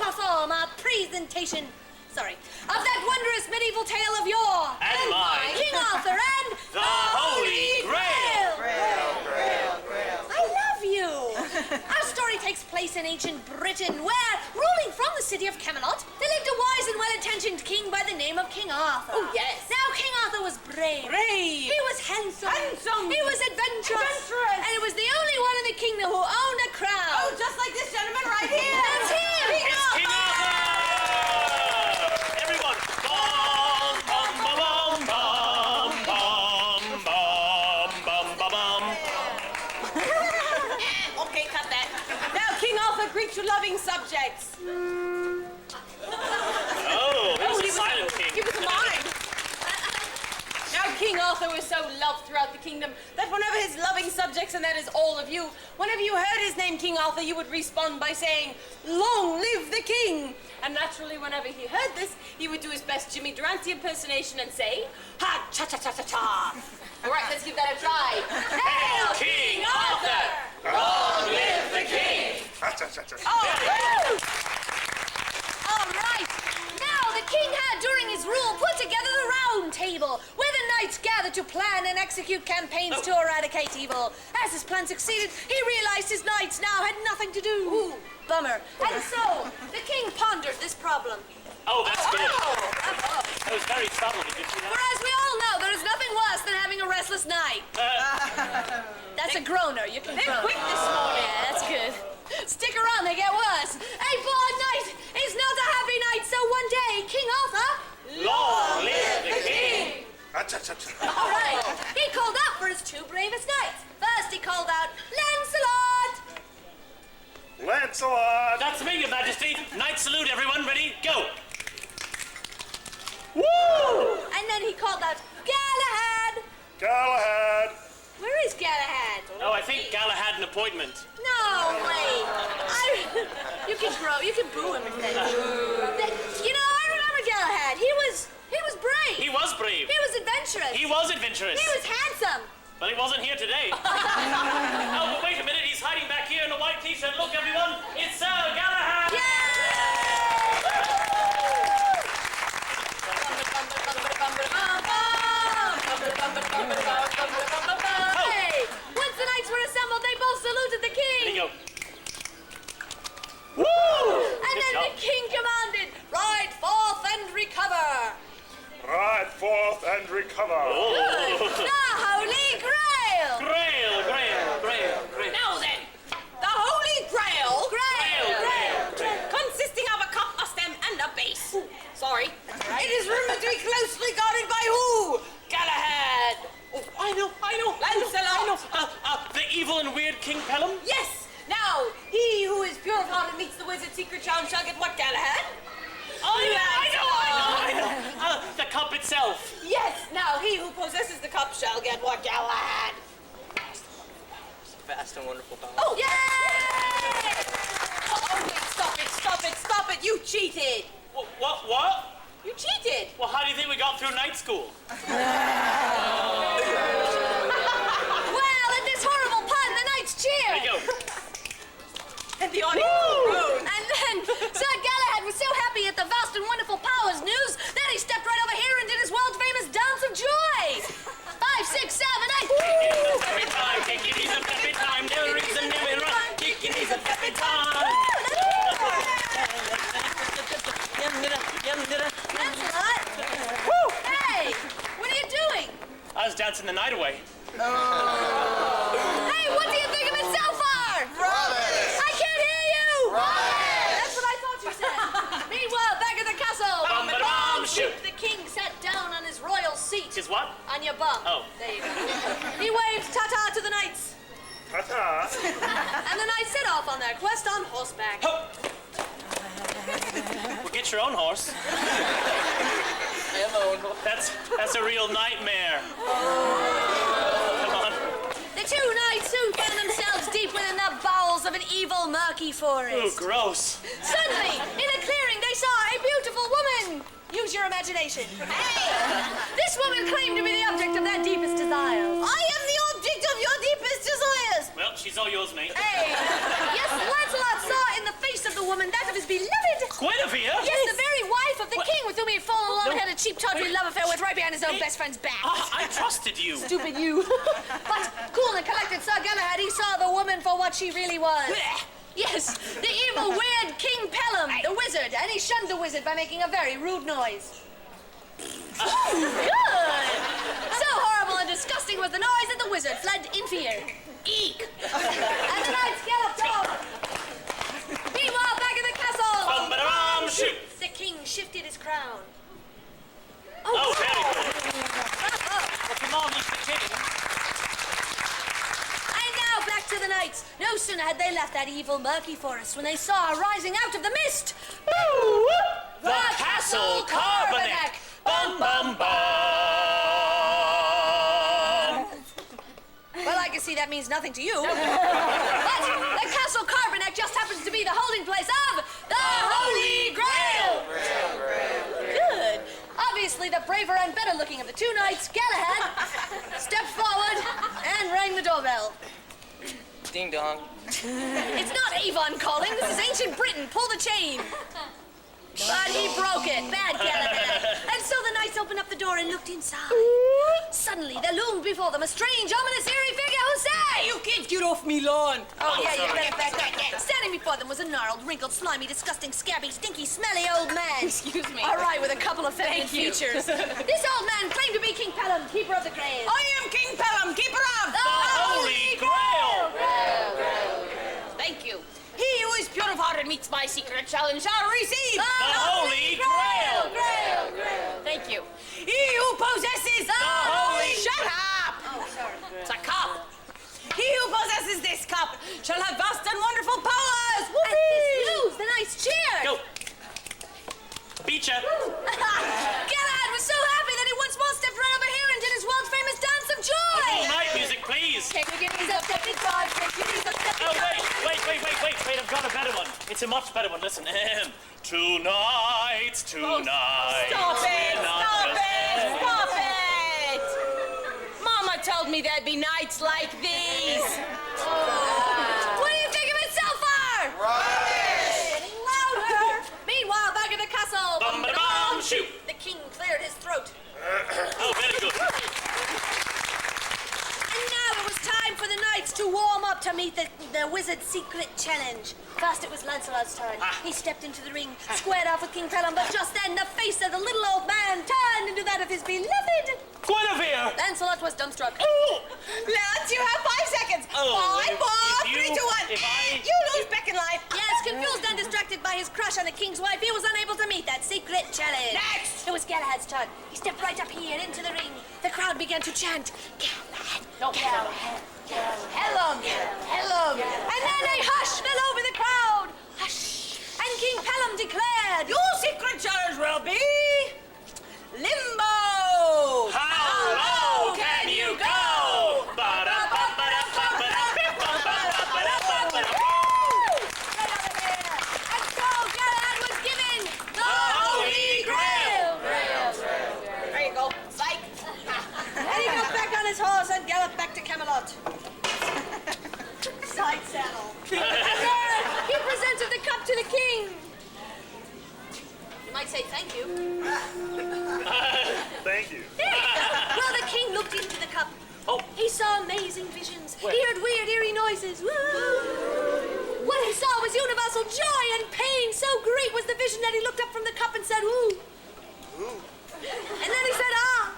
perform our presentation, of that wondrous medieval tale of yore. And mine. King Arthur and the Holy Grail. I love you. Our story takes place in ancient Britain, where, ruling from the city of Camelot, there lived a wise and well-intentioned king by the name of King Arthur. Oh, yes. Now, King Arthur was brave. Brave. He was handsome. Handsome. He was adventurous. Adventurous. And he was the only one in the kingdom who owned a crown. Oh, just like this gentleman right here. That's him. It's King Arthur! Everyone, bum, bum, bum, bum, bum, bum, bum, bum, bum. Okay, cut that. Now, King Arthur, greet your loving subjects. Oh, he was a silent king. He was mine. Now, King Arthur was so loved throughout the kingdom that whenever his loving subjects, and that is all of you, whenever you heard his name, King Arthur, you would respond by saying, "Long live the king!" And naturally, whenever he heard this, he would do his best Jimmy Durante impersonation and say, "Ha cha cha cha cha cha." All right, let's give that a try. Hail King Arthur! Long live the king! Oh, All right. Now, the king had, during his rule, put together the Round Table, where the knights gathered to plan and execute campaigns to eradicate evil. As his plan succeeded, he realized his knights now had nothing to do. Ooh, bummer. And so, the king pondered this problem. Oh, that's good. That was very subtle. Did you see For that? as we all know, there is nothing worse than having a restless night. That's a groaner. You can they're groan. quick this morning. Yeah, that's good. Stick around, they get worse. A bad night is not a happy night, so one day, King Arthur... Long live the king! All right, he called out for his two bravest knights. First, he called out, Lancelot! Lancelot! That's me, Your Majesty. Knight salute, everyone. Ready? Go! Woo! And then he called out, Galahad! Galahad! Where is Galahad? Oh, I think Gala had an appointment. No way! You can boo him if that. You know, I remember Galahad. He was brave. He was brave. He was adventurous. He was adventurous. He was handsome. But he wasn't here today. Oh, but wait a minute. He's hiding back here in a white t-shirt. Look, everyone. It's Sir Galahad. Hey! Once the knights were assembled, they both saluted the king. There you go. Woo! And Good then job. the king commanded, "Ride forth and recover." Ride forth and recover. The Holy Grail. Grail. Now then, the Holy Grail. Consisting of a cup, a stem, and a base. Sorry. It is rumored to be closely guarded by who? Galahad. Oh, I know. Lancelot. The evil and weird King Pelham? Yes. Now, he who is pure of heart and meets the wizard's secret charm shall get what, Galahad? Oh, yeah, I know. The cup itself. Yes. Now, he who possesses the cup shall get what, Galahad? Vast and wonderful power. Oh, yay! Oh, wait, stop it. You cheated. What? You cheated. Well, how do you think we got through night school? Well, at this horrible pun, the knights There cheered. you go. And the audience groaned. And then Sir Galahad was so happy at the vast and wonderful powers news that he stepped right over here and did his world-famous dance of joy. 5, 6, 7, 8. Every time, take it easy, every time, there is a never run. Take it easy, every time. Lancelot. Hey, what are you doing? I was dancing the night away. Hey, what do you think of it so far? Rubbish! I can't hear you. Rubbish! That's what I thought you said. Meanwhile, back at the castle. Bum-ba-dum, shoot. The king sat down on his royal seat. Is what? On your bum. Oh. There you go. He waved ta-ta to the knights. Ta-ta! And the knights set off on their quest on horseback. Ho! Well, get your own horse. That's a real nightmare. Come on. The two knights soon found themselves deep within the bowels of an evil, murky Ooh, forest. gross. Suddenly, in a clearing, they saw a beautiful woman. Use your imagination. Hey! This woman claimed to be the object of their deepest desires. I am the object of your deepest desires. Well, she's He's all yours, mate. Hey! Yes, Lancelot saw in the face of the woman that of his beloved. Guinevere? Yes, the very wife of the What? king with whom he had fallen along No. had a cheap, tawdry love affair with right behind his own best friend's back. I trusted you. Stupid you. But cool and collected Sir Galahad, he saw the woman for what she really was. Yes, the evil, weird King Pelham, the wizard, and he shunned the wizard by making a very rude noise. Good! So horrible and disgusting was the noise that the wizard fled in fear. Eek! And the knights galloped off. Meanwhile, back in the castle, Bum-ba-da-bum, shoot. the king shifted his crown. Oh, very good. Well, come on, he's the king. And now back to the knights. No sooner had they left that evil, murky forest when they saw rising out of the mist. The Castle Carbonac. Bum, bum, bum. Well, I can see that means nothing to you. But the Castle Carbonac just happens to be the holding place of the Holy Grail. Good. Obviously, the braver and better looking of the two knights, Galahad, stepped forward and rang the doorbell. Ding dong. It's not Avon calling. This is ancient Britain. Pull the chain. But he broke it. Bad Galahad. And so the knights opened up the door and looked inside. Suddenly, there loomed before them a strange, ominous, eerie figure who said, You kids, get off me lawn. Oh, yeah, you better back that. Standing before them was a gnarled, wrinkled, slimy, disgusting, scabby, stinky, smelly old man. Excuse me. All right, with a couple of feminine Thank you. features. This old man claimed to be King Pelham, keeper of the grail. I am King Pelham, keeper of The Holy Grail. Thank you. He who is pure of heart and meets my secret challenge shall receive The Holy Grail. Thank you. He who possesses the Holy- Shut up! Oh, sorry. It's a cup. He who possesses this cup shall have vast and wonderful powers. At this news, the knights cheered. Go. Beat ya. Galahad was so happy that he once more stepped right over here and did his world famous dance of joy. All night music, please. Take your knees up, step it God, take your knees up, step it Oh, God. wait, I've got a better one. It's a much better one. Listen. Tonight. Stop it! Mama told me there'd be nights like these. What do you think of it so far? Getting louder. Meanwhile, back at the castle. Bum-ba-da-bum, shoot. The king cleared his throat. Oh, very good. And now it was time for the knights to warm up to meet the wizard's secret challenge. First, it was Lancelot's turn. He stepped into the ring, squared off with King Pelham, but just then the face of the little old man turned into that of his beloved. Guinevere. Lancelot was dumbstruck. Lads, you have 5 seconds. Oh, 5, 4, if 3, you- 2, 1. if I- You lose back in line. Yes, confused and distracted by his crush on the king's wife, he was unable to meet that secret challenge. Next! It was Galahad's turn. He stepped right up here into the ring. The crowd began to chant, Galahad, Galahad, Pelham, Pelham. And then a hush fell over the crowd. Hush. And King Pelham declared, Your secret challenge will be Limbo. How low can you go? And so Galahad was given the Holy Grail. There you go. Psych. And he got back on his horse and galloped back to Camelot. Side saddle. And there he presented the cup to the king. You might say thank you. Thank you. Well, the king looked into the cup. Oh. He saw amazing visions. He heard weird, eerie noises. Woo! What he saw was universal joy and pain. So great was the vision that he looked up from the cup and said, ooh. And then he said, ah.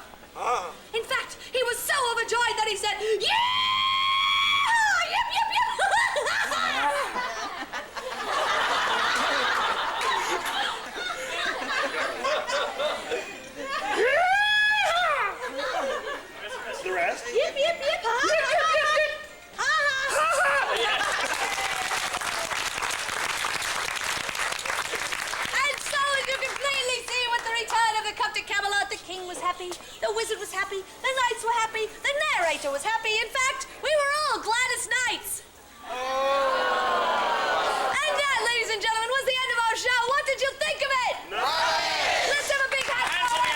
In fact, he was so overjoyed that he said, yeah! Yep, yep, yep! The rest? Yep, yep, yep! And so, as you can plainly see with the return of the cup to Camelot, the king was happy, the wizard was happy, the knights were happy, the narrator was happy. In fact, we were all glad as knights. And that, ladies and gentlemen, was the end of our show. What did you think of it? Let's have a big hand. Hands on the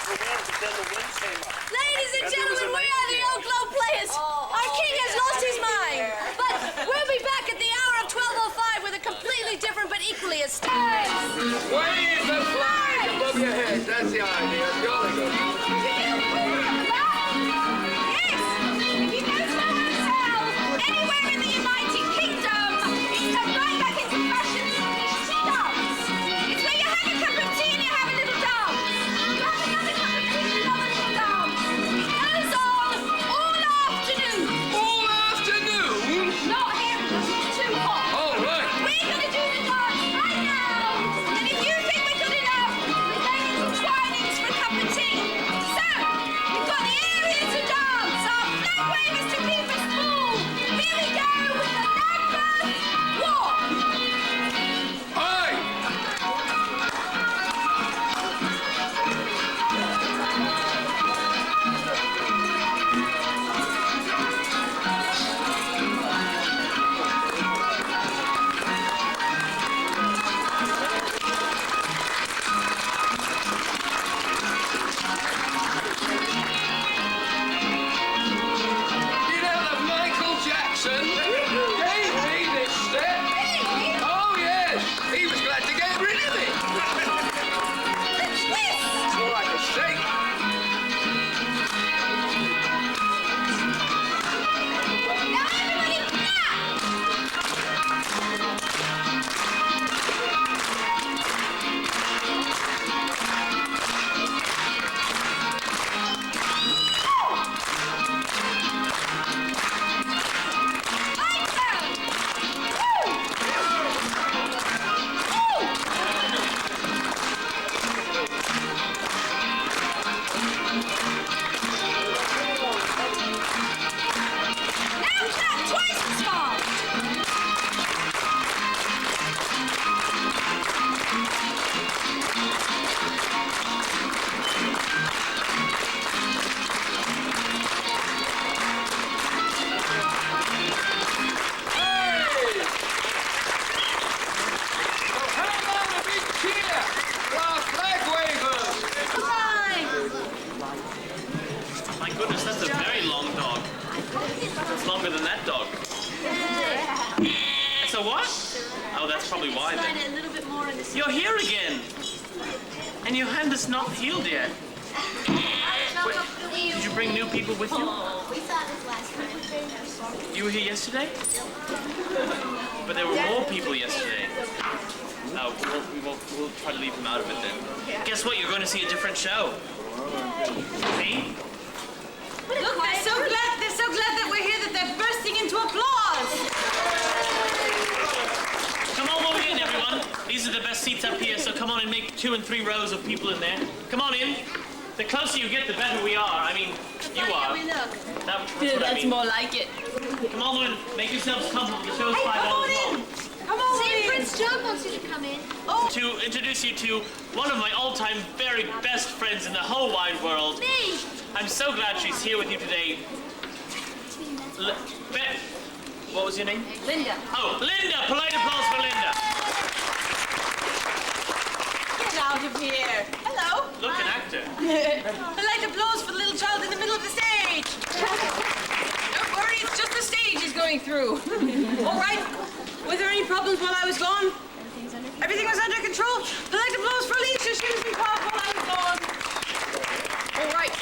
The wind, but then the wind came up. Ladies sisters! Wave the flag above your head. That's the idea. Jolly good. Do you remember? Yes! If you don't know how to sell anywhere in the United Kingdom, it's come right back into fashion in English tea dance. It's where you have a cup of tea and you have a little dance. You have another cup of tea and you have a little dance. It goes on all afternoon. All afternoon? Not here because it's too hot. All right. We're going to do the dance right now. And then if you think we're good enough, we're going into Twinings for a cup of tea. So, we've got the area to dance. Our flag wavers to keep us cool. Here we go with the Lambeth Walk. Aye. You know that Michael Jackson gave me this step? Oh, yes. He was glad to get rid of it. The twist. It's more like a shake. Now everybody clap. Now clap twice as fast. Hey! So how about a big cheer for our flag wavers? My goodness, that's a very long dog. It's longer than that dog. It's a what? Oh, that's probably why then. A little bit more in the You're here again. And your hand is not healed yet. Wait, did you bring new people with you? We saw this last time. You were here yesterday? But there were more people yesterday. Oh, we'll try to leave them out of it then. Guess what? You're going to see a different show. See? Look, they're so glad that we're here that they're bursting into applause. Come on over in, everyone. These are the best seats up here, so come on and make 2 and 3 rows of people in there. Come on in. The closer you get, the better we are. I mean, you are. That's what I mean. more like it. Come on in. Make yourselves comfortable. The show's Hey, $5 come on long. in. Come on See, in. Prince John wants you to come in. To introduce you to one of my all-time very best friends in the whole wide world. Me. I'm so glad she's here with you today. Beth. What was your name? Linda. Oh, Linda. Polite applause for Linda. Get out of here. Hello. Look, an actor. Polite applause for the little child in the middle of the stage. Don't worry, it's just the stage he's going through. All right. Was there any problems while I was gone? Everything was under control. Polite applause for Alicia. She was in park while I was gone. All right.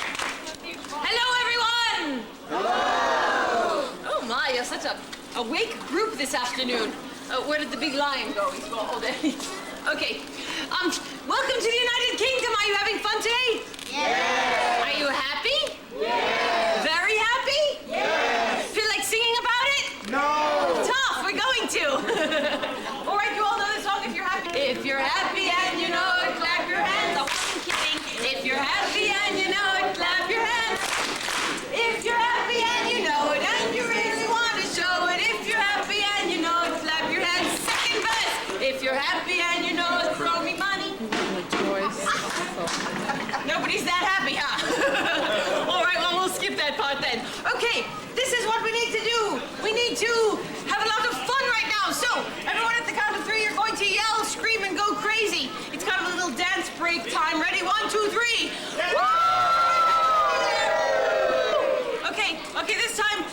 Hello, everyone. Hello. Oh my, you're such a awake group this afternoon. Where did the big lion go? He's gone all day. Okay. Welcome to the United Kingdom. Are you having fun today? Yes. Are you happy? Yes. Very happy? Yes. Feel like singing about it? No. Tough. We're going to. All right. You all know the song. If you're happy. If you're happy and you know it, clap your hands. I wasn't kidding. If you're happy and you know it, clap your hands. If you're happy and you know it, and you really want to show it. If you're happy and you know it, clap your hands. Second verse. If you're happy and you know it, throw me money. Nobody's that happy, huh? All right, well, we'll skip that part then. Okay, this is what we need to do. We need to have a lot of fun right now. So, everyone at the count of 3, you're going to yell, scream, and go crazy. It's kind of a little dance break time. Ready? 1, 2, 3. Woo! Okay, this time,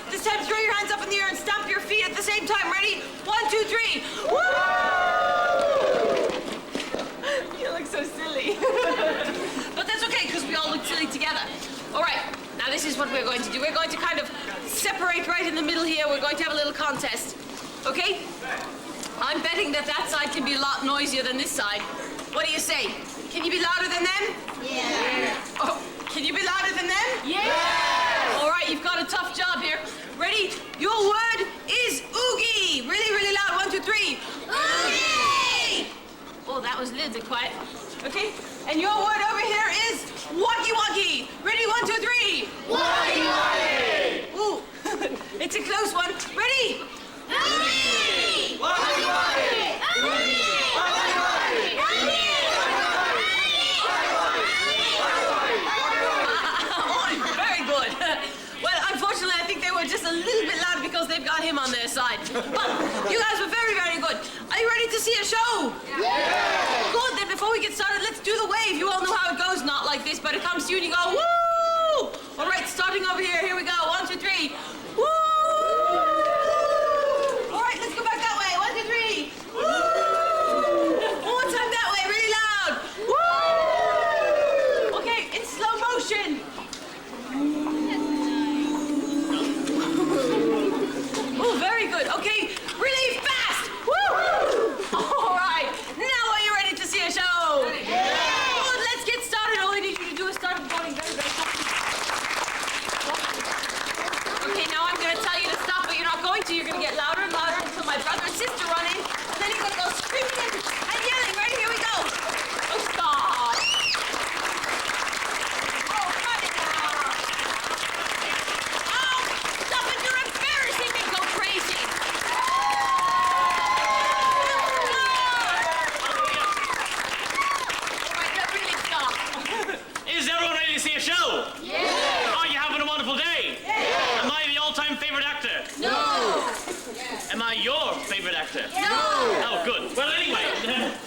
throw your hands up in the air and stamp your feet at the same time. Ready? 1, 2, 3. Woo! what we're going to do. We're going to kind of separate right in the middle here. We're going to have a little contest. Okay? I'm betting that side can be a lot noisier than this side. What do you say? Can you be louder than them? Yeah. Oh, can you be louder than them? Yeah! All right, you've got a tough job here. Ready? Your word is oogie. Really, really loud. 1, 2, 3. Oogie! Oh, that was a little bit quiet. Okay? And your word over here is wonky wonky. Ready? 1, 2, 3. Wonky wonky. Ooh, it's a close one. Ready? Oogie. Wonky wonky. Oogie. Very good. Well, unfortunately, I think they were just a little bit loud because they've got him on their side. But you guys were very, very good. Are you ready to see a show? Yeah. Good. Then before we get started, let's do the wave. You all know how it goes. Not like this, but it comes to you and you go, woo! All right, starting over here. Here we go. 1, 2, 3. Woo! All right, let's go back that way. 1, 2, 3. Woo! One more time that way, really loud. Woo! Okay, in slow motion. Oh, very good. Okay, really fast. Woo! All right. Now are you ready to see a show? Yeah. Good. Let's get started. All I need you to do is start recording very, very quickly. Okay, now I'm going to tell you to stop, but you're not going to. You're going to get louder and louder until my brother and sister run in, and then you're going to go screaming and yelling. Ready? Here we go. Oh, stop. Oh, cut it now. Oh, stop it. You're embarrassing me. Go crazy. All right, that really stop. Is everyone ready to see a show? Yeah. Are you having a wonderful day? Yeah. Am I the all-time favorite actor? No. Am I your favorite actor? No. Oh, good. Well, anyway,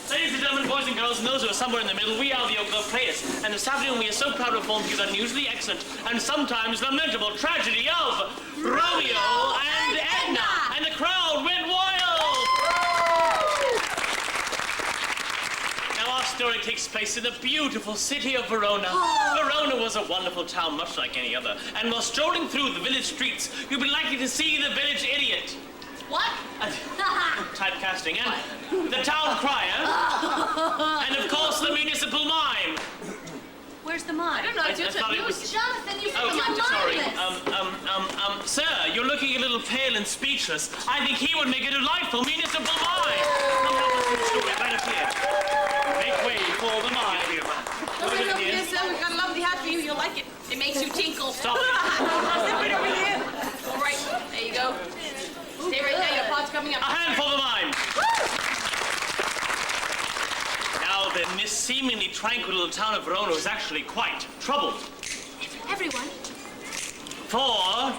ladies and gentlemen, boys and girls, and those who are somewhere in the middle, we are the Oak Grove Players. And this afternoon, we are so proud to inform you that unusually excellent and sometimes lamentable tragedy of Romeo and Edna. And the crowd went wild. Now, our story takes place in the beautiful city of Verona. Verona was a wonderful town, much like any other. And while strolling through the village streets, you'll be likely to see the village idiot. What? Typecasting, and the town crier, and of course the municipal mime. Where's the mime? I don't know. I thought it was. Jonathan, you Oh, you're sorry. mindless. Sir, you're looking a little pale and speechless. I think he would make a delightful municipal mime. Come help us in the story, right up here. Make way for the mime. Over here, sir. We've got a lovely hat for you. You'll like it. It makes you tinkle. Stop it. Step right over here. All right. There you go. Stay right there. Your pot's coming up. A hand for the mime. Now then, this seemingly tranquil little town of Verona was actually quite troubled. Everyone. For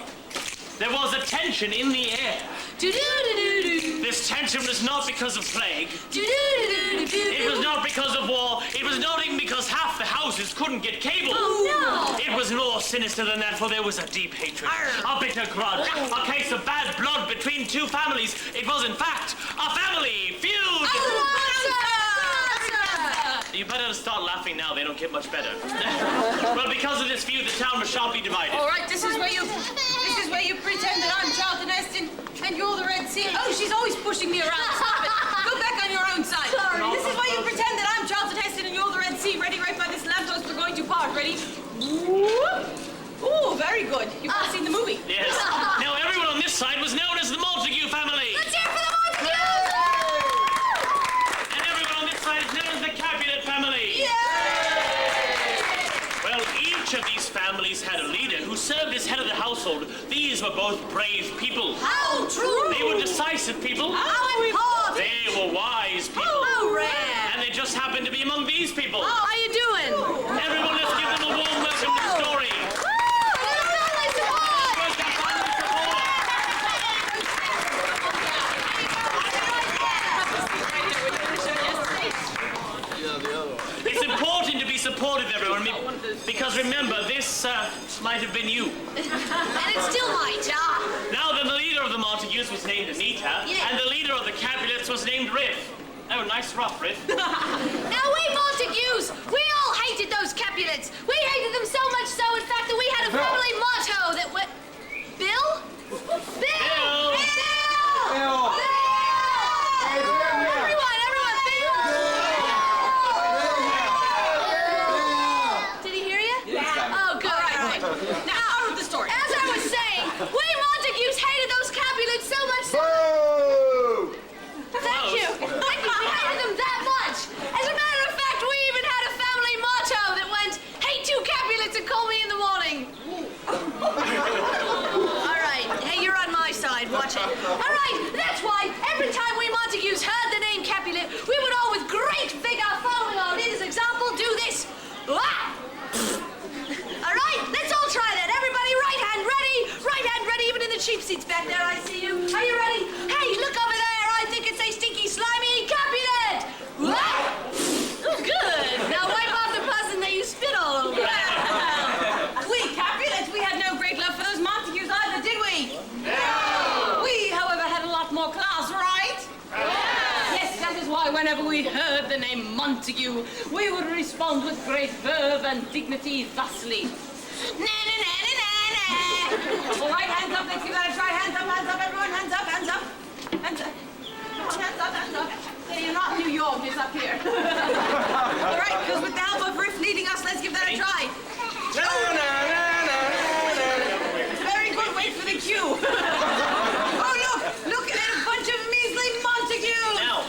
there was a tension in the air. Do-do-do-do-do. This tension was not because of plague. Do-do-do-do-do. It was not because of war. It was not even because half the houses couldn't get cable. Oh, no. It was more sinister than that, for there was a deep hatred, a bitter grudge, a case of bad blood between two families. It was, in fact, a family feud. You better start laughing now. They don't get much better. Well, because of this feud, the town was sharply divided. All right. This is where you pretend that I'm Charlton Heston and you're the Red Sea. Oh, she's always pushing me around. Stop it. Go back on your own side. Sorry. This is where you pretend that I'm Charlton Heston and you're the Red Sea. Ready? Right by this lamppost. We're going to part. Ready? Whoop. Ooh, very good. You've all seen the movie. Yes. Now, everyone on this side was known as the Montague family. Let's hear it for the Montagues! And everyone on this side is known as the Capulet family. Well, each of these families had a leader who served as head of the household. These were both brave people. How true! They were decisive people. How important! They were wise people. How rare! And they just happened to be among these people. How you doing? Everyone, let's give them a warm welcome to the story. It's important to be supportive, everyone, because remember, this might have been you. And it still might. Now, then, the leader of the Montagues was named Anita, Yeah. and the leader of the Capulets was named Riff. Oh, nice rough, Red. Now, we Montagues, we all hated those Capulets. We hated them so much so, in fact, that we had a family motto that went... Bill? Bill! Bill! Bill! Everyone, Bill! Did he hear you? Yeah. Oh, good. All right. Now, out of the story. As I was saying, we Montagues hated those Capulets so much so... Boo! Thank you. Thank you. We hated them that much. As a matter of fact, we even had a family motto that went, hate two Capulets and call me in the morning. All right. Hey, you're on my side. Watch it. All right. That's why every time we Montagues heard the name Capulet, we would all with great vigor following our leader's example do this. Ah! All right. Let's all try that. Everybody, right hand ready. Right hand ready. Even in the cheap seats back there, I see you. Are you ready? Hey, look over there. I think it's a stinky, slimy Capulet. Oh, good. Now wipe off the person that you spit all over. We Capulets, we had no great love for those Montagues either, did we? No! We, however, had a lot more class, right? Yes, that is why whenever we heard the name Montague, we would respond with great verve and dignity thusly. All right, hands up, let's give that a try. Hands up, everyone, hands up, hands up. Hands up. Come on, hands up, hands up. Hey, you're not New York, it's up here. All right, because with the help of Riff leading us, let's give that a try. Very good, wait for the cue. Oh, look at a bunch of measly Montagues. Now.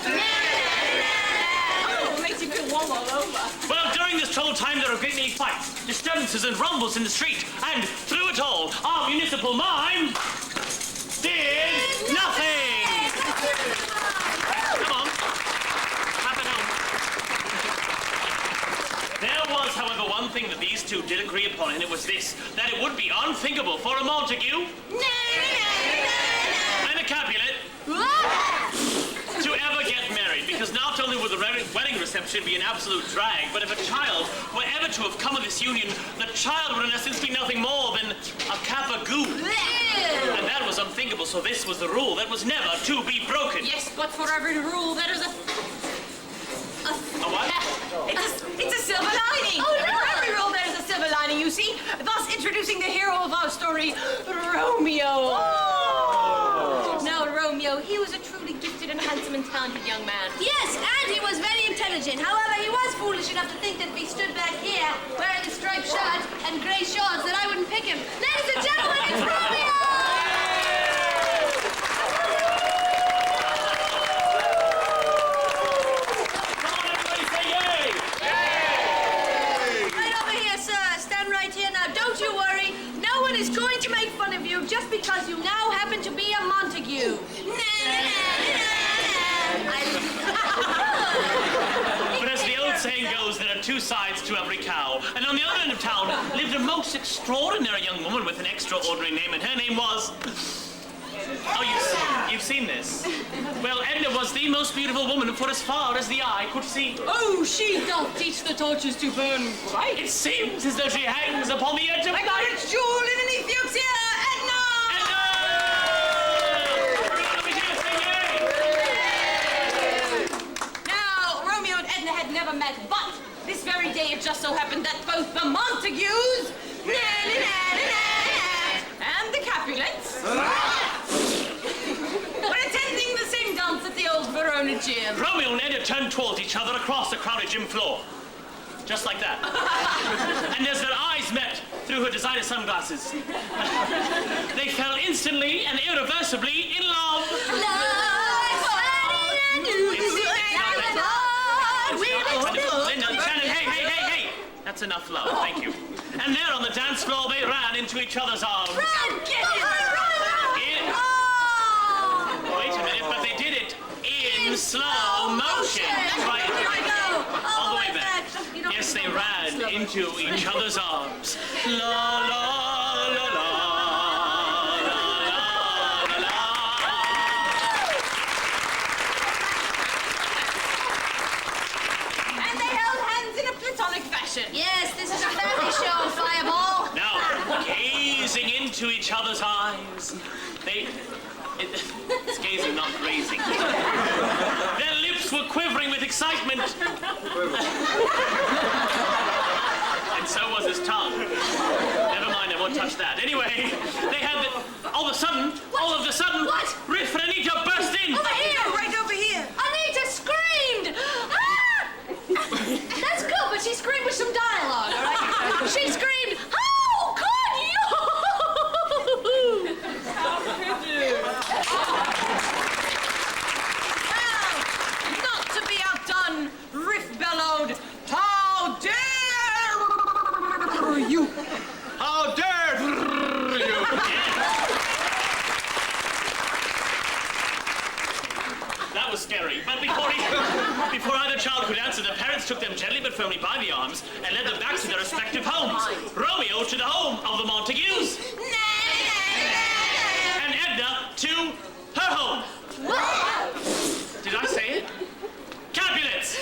Oh, it makes you feel warm all over. Well, during this troubled time, there were great many fights, disturbances, and rumbles in the street. And through it all, our municipal mime did nothing. Come on. Clap it home. There was, however, one thing that these two did agree upon, and it was this, that it would be unthinkable for a Montague and a Capulet to ever get married, because not only would the wedding reception be an absolute drag, but if a child were ever to have come of this union, the child would in essence be nothing more than a Capagoo. And that was unthinkable, so this was the rule that was never to be broken. Yes, but for every rule, there is a what? It's a silver lining. Oh, no. For every rule, there is a silver lining, you see. Thus, introducing the hero of our story, Romeo. Oh. Now, Romeo, he was a truly gifted and handsome and talented young man. Yes, and he was very intelligent. However, he was foolish enough to think that if he stood back here wearing a striped shirt and grey shorts, that I wouldn't pick him. Ladies and gentlemen, it's Romeo! Is going to make fun of you just because you now happen to be a Montague. But as the old saying goes, there are two sides to every cow. And on the other end of town lived a most extraordinary young woman with an extraordinary name, and her name was... Oh, you've seen this. Well, Edna was the most beautiful woman for as far as the eye could see. Oh, she doth teach the torches to burn bright. It seems as though she hangs upon the edge of... I got it, Jewel in Ethiopia, Edna! Everyone over here, say yay! Now, Romeo and Edna had never met, but this very day it just so happened that both the Montagues and the Capulets were attending the same dance at the old Verona gym. Romeo and Edna turned towards each other across the crowded gym floor. Just like that. And as their eyes met through her designer sunglasses, they fell instantly and irreversibly in love. Linda, Shannon, hey. That's enough love, thank you. And there on the dance floor, they ran into each other's arms. Run! Get him! Wait a minute, but they did it in slow motion. Right. All the way back. Yes, they ran into each other's arms. La la la la la la la la. And they held hands in a platonic fashion. Yes, this is a family show, Fireball. Now, gazing into each other's eyes, it's gazing, not grazing. Their lips were quivering with excitement. And so was his tongue. Never mind, I won't touch that. Anyway, they had all of a sudden, What? Riff and Anita burst in. Over here! Right over here. Anita screamed! Ah! That's good, but she screamed with some dialogue, all right? She screamed, "How could you?" Not to be outdone, Riff bellowed, "How dare you!" How dare you! That was scary. But before either child could answer, the parents took them gently but firmly by the arms and led them back to their respective homes. Romeo to the home of the Montagues. And Edna to her home. Did I say it? Capulets!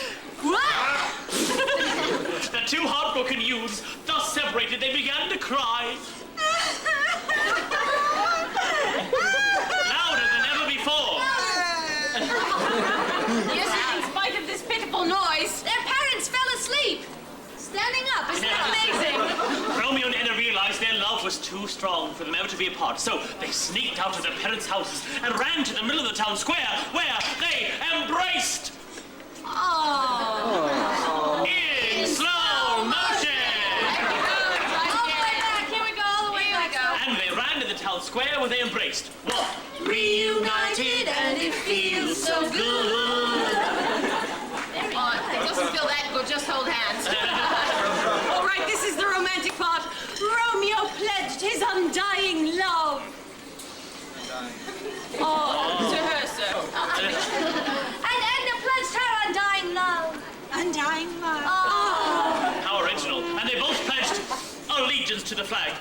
The two heartbroken youths, thus separated, they began to cry. Louder than ever before. Yes, in spite of this pitiful noise. Their parents fell asleep. Standing up, isn't that amazing? Romeo and Edna realized their love was too strong for them ever to be apart, so they sneaked out of their parents' houses and ran to the middle of the town square, where they embraced. Oh. In slow motion! All the way back. Here we go. All the way back. And they ran to the town square where they embraced. What? Reunited and it feels so good. It doesn't feel that good, just hold hands. All right, this is the romantic part. Romeo pledged his undying love. To her, sir. And Edna pledged her undying love. Undying love. How original. And they both pledged allegiance to the flag.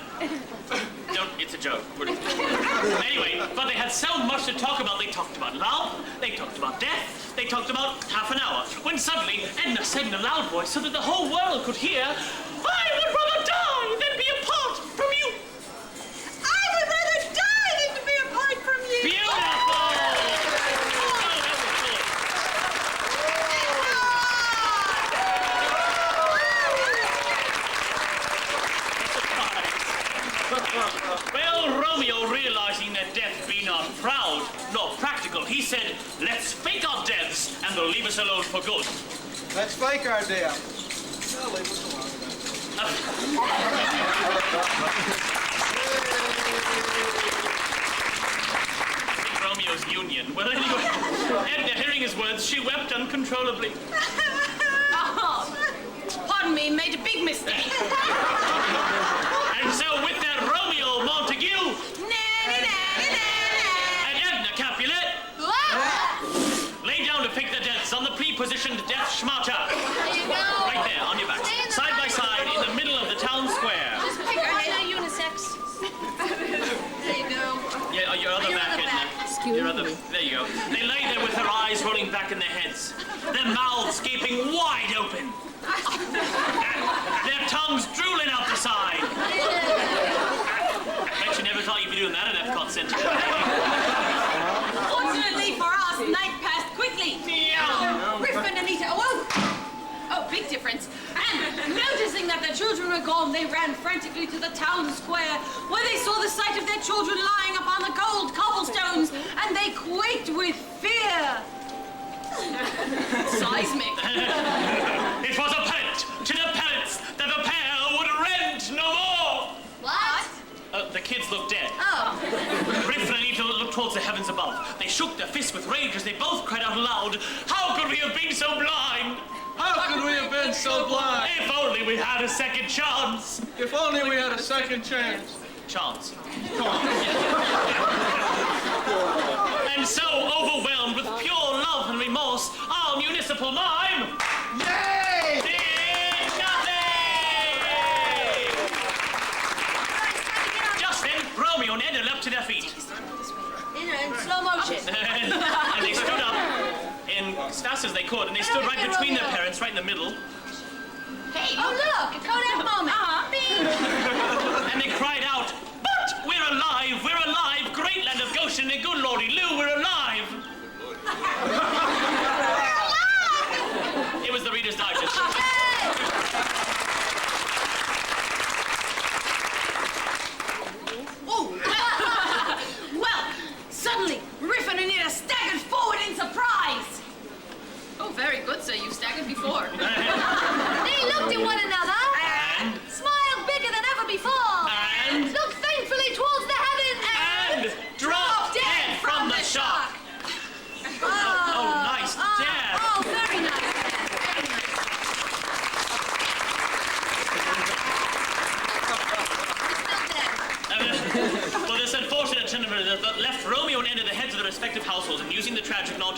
It's a joke. Anyway, but they had so much to talk about. They talked about love, they talked about death, they talked about half an hour, when suddenly Edna said in a loud voice so that the whole world could hear, "I would rather die than be apart from you." I would rather die than to be apart from you. Beautiful! Well, Romeo, realizing that death be not proud nor practical, he said, "Let's fake our deaths and they'll leave us alone for good." Let's fake our death. Well, leave us alone Romeo's union. Well, anyway, Edna, hearing his words, she wept uncontrollably. Oh, pardon me, made a big mistake. And so with that, Romeo Montague and Edna Capulet lay down to fake their deaths on the pre-positioned death schmata. There you go. Right there, on your backs. Side by side, in the middle of the town square. Just pick one of unisex. There you go. Yeah, your other Your back, other Edna. back. There you go. They lay there with their eyes rolling back in their heads, their mouths gaping wide open, their tongues drooling out the side. I bet you never thought you'd be doing that at Epcot Center. Fortunately for us, night passed quickly. Riff and Anita awoke. Oh, big difference. And noticing that their children were gone, they ran frantically to the town square, where they saw the sight of their children lying upon the cold cobblestones, and they quaked with fear. Seismic. It was apparent to the parents that the pair would rent no more. What? The kids looked dead. Oh. Riff and Anita looked towards the heavens above. They shook their fists with rage as they both cried out aloud, "How could we have been so blind? How could we have been so blind? If only we had a second chance." If only we had a second chance. Chance. And so, overwhelmed with pure love and remorse, our municipal mime Yay! did nothing! Just then, Romeo and Edna leapt to their feet. In slow motion. And they stood up as fast as they could, and they stood right between their parents, right in the middle. Hey, Oh, look, a Kodak moment. And they cried out, "But we're alive, we're alive! Great land of Goshen and good Lordy Lou, we're alive!" We're alive!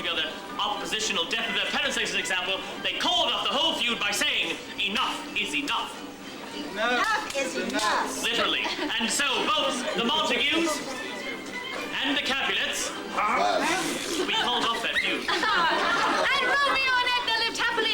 altogether oppositional death of their parents as an example, they called off the whole feud by saying, enough is enough. Enough is enough. Literally. And so both the Montagues and the Capulets, we called off that feud. And Romeo and Edna lived happily